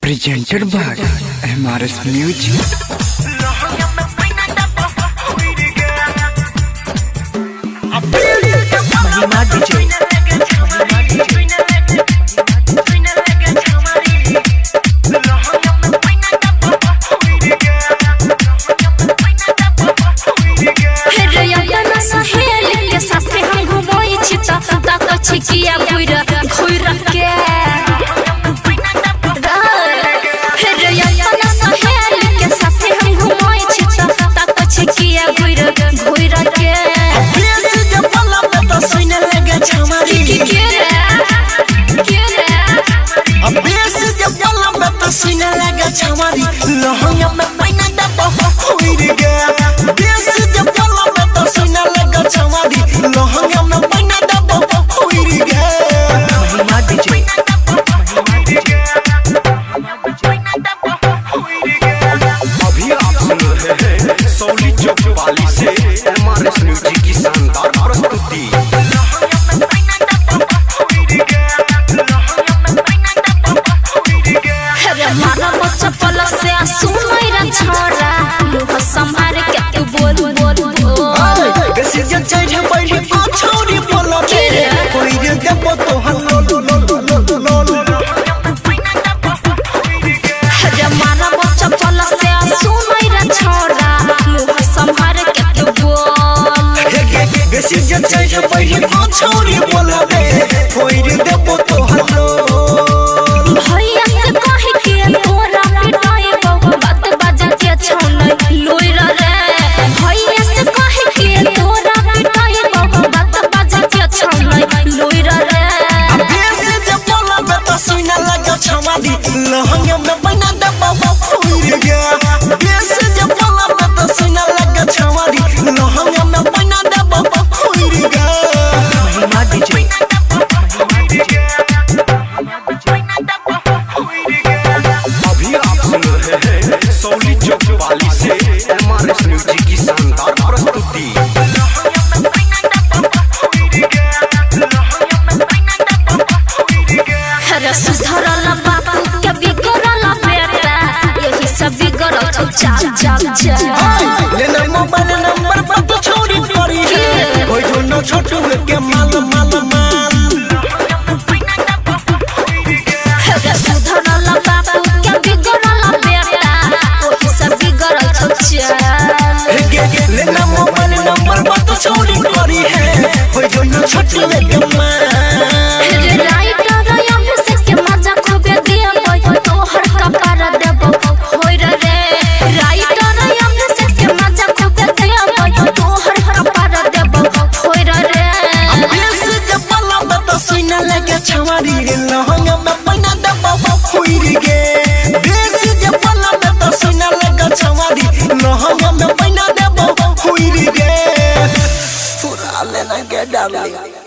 presented by MRS Music. महिमा DJ सुना लगा छमारी लहंगा में पैना दबा होई रे गया देश जब बोला मैं तो सुना लगा छमारी लहंगा में पैना दबा होई रे गया महिमा डीजे अभी आप सुन रहे हैं सौली चौक वाली से एमआरएस म्यूजिक की शानदार प्रस्तुति। चढ़े बैठे छोरी बोलो कोई रे देबो तो हल्लो लो लो लो लो लो हरे मारा बच्चा पल से सुनई रे छोरा मुंह संभार के तू बोल बेसी चढ़े बैठे छोरी बोलो कोई रे देबो तो हल्लो भैया से कहे के तोरा पिटाई बहु बात बाजा के छौन लोई रे भैया से कहे के तोरा पिटाई बहु बात बाजा के छौन लोई रे बेस जब बोला मैं तो सुना लगा छमादी लहंगा में पैना दबा होई रे गया बेस जब बोला मैं तो सुना लगा छमादी लहंगा में पैना दबा होई रे गया महिमा डीजे अभी आप सुन रहे हैं सौली चौक वाली से एमआरएस म्यूजिक की शानदार प्रस्तुति। हरे सुधरला बाबू के बिगड़ल बेटा यही सब बिगड़ल चल लेना मोबाइल नंबर पर तो छोरी पड़ी है कोई जो न छोटू के माल माल माल हरे सुधरला बाबू के बिगड़ल बेटा यही सब बिगड़ल चल लेना मोबाइल नंबर पर तो छोरी पड़ी है कोई जो न छोटू के माल छमारी लहंगा में पैना दबा होई रे गे देश जब बोला मैं तो सुना लगा छमारी लहंगा में पैना दबा होई रे गे पूरा लेना के डार्लिंग।